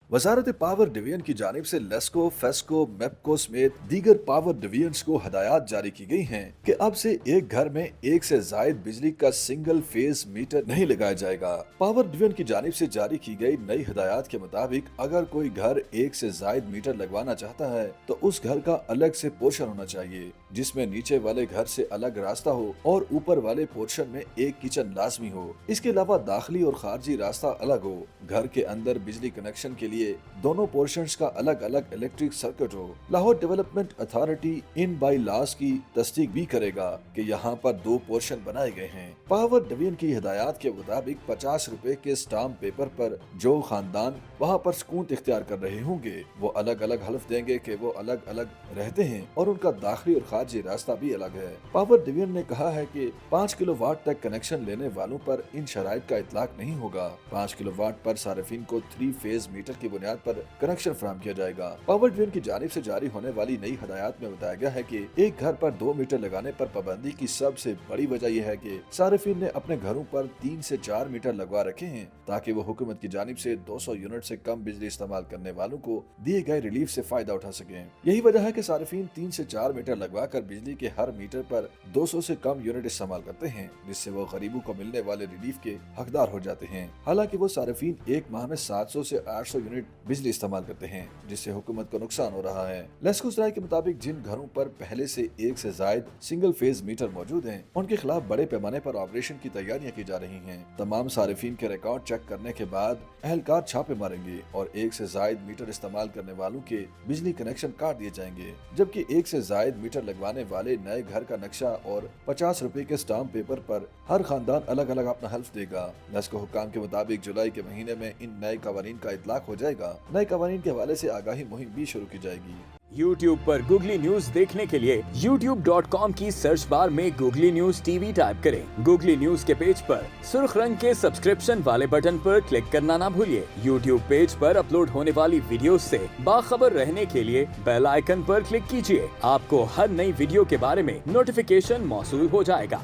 वजारत power division की जानिब से लेस्को, फेस्को, मेपको समेत दीगर पावर डिवीजन्स को हदायत जारी की गई हैं कि अब से एक घर में एक से जायद बिजली का सिंगल फेज मीटर नहीं लगाया जाएगा। पावर डिवीजन की जानिब से जारी की गई नई हदायत के मुताबिक अगर कोई घर एक से जायद मीटर लगवाना चाहता है तो उस घर का अलग से पोर्शन होना चाहिए, जिसमें नीचे वाले घर से अलग रास्ता हो और ऊपर वाले पोर्शन में एक किचन लाजमी हो। इसके अलावा दाखिली और खारजी रास्ता अलग हो। घर के अंदर बिजली कनेक्शन के लिए दोनों पोर्शंस का अलग अलग इलेक्ट्रिक सर्किट हो। Lahore development authority in by laws की तस्दीक भी करेगा कि यहाँ पर दो पोर्शन बनाए गए हैं। पावर डिवीजन की हिदायत के मुताबिक 50 रुपए के स्टाम्प पेपर पर जो खानदान वहाँ पर सकून इख्तियार कर रहे होंगे वो अलग अलग हल्फ देंगे कि वो अलग अलग रहते हैं और उनका दाखिली और खारजी रास्ता भी अलग है। पावर डिवीजन ने कहा है कि 5 किलोवाट तक कनेक्शन लेने वालों पर इन शराइत का इतलाक नहीं होगा। 5 किलोवाट पर सार्फिन को 3 फेज मीटर की बुनियाद पर कनेक्शन फराहम किया जाएगा। पावर डिवीजन की जानिब से जारी होने वाली नई हदायत में बताया गया है कि एक घर पर 2 मीटर लगाने पर पाबंदी की सबसे बड़ी वजह यह है कि सार्फिन ने अपने घरों पर 3 से 4 मीटर लगवा रखे हैं ताकि वो हुकूमत की जानिब से 200 यूनिट से कम बिजली इस्तेमाल करने वालों को दिए गए रिलीफ से फायदा उठा सकें। यही वजह है कि सार्फिन 3 से 4 मीटर लगवा कर बिजली के हर मीटर पर 200 से कम यूनिट इस्तेमाल करते हैं, जिससे वो गरीबों को मिलने वाले रिलीफ के हकदार हो जाते हैं। हालांकि वो सार्फिन एक माह में 700 से 800 यूनिट बिजली इस्तेमाल करते हैं, जिससे हुकूमत को नुकसान हो रहा है। लेस्को राय के मुताबिक जिन घरों पर पहले से एक से जायद सिंगल फेज मीटर मौजूद हैं, उनके खिलाफ बड़े पैमाने पर ऑपरेशन की तैयारियां की जा रही हैं। तमाम सार्फिन के रिकॉर्ड चेक करने के बाद अहलकार छापे मारेंगे और एक से जायद मीटर इस्तेमाल करने वालों के बिजली कनेक्शन काट दिए जाएंगे, जबकि एक से जायद मीटर लगवाने वाले नए घर का नक्शा और 50 रुपए के स्टाम्प पेपर पर हर खानदान अलग अलग अपना हल्फ देगा। लेस्को हुक्काम के मुताबिक जुलाई के महीने में इन नए कवानीन का इतलाक हो जाएगा। नए कवानीन के हवाले से आगाही मुहिम भी शुरू की जाएगी। YouTube पर गूगली न्यूज देखने के लिए youtube.com की सर्च बार में गूगली न्यूज टीवी टाइप करें। गूगली न्यूज के पेज पर सुर्ख रंग के सब्सक्रिप्शन वाले बटन पर क्लिक करना ना भूलिए। YouTube पेज पर अपलोड होने वाली वीडियोस से बाखबर रहने के लिए बेल आइकन पर क्लिक कीजिए। आपको हर नई वीडियो के बारे में नोटिफिकेशन मौसूल हो जाएगा।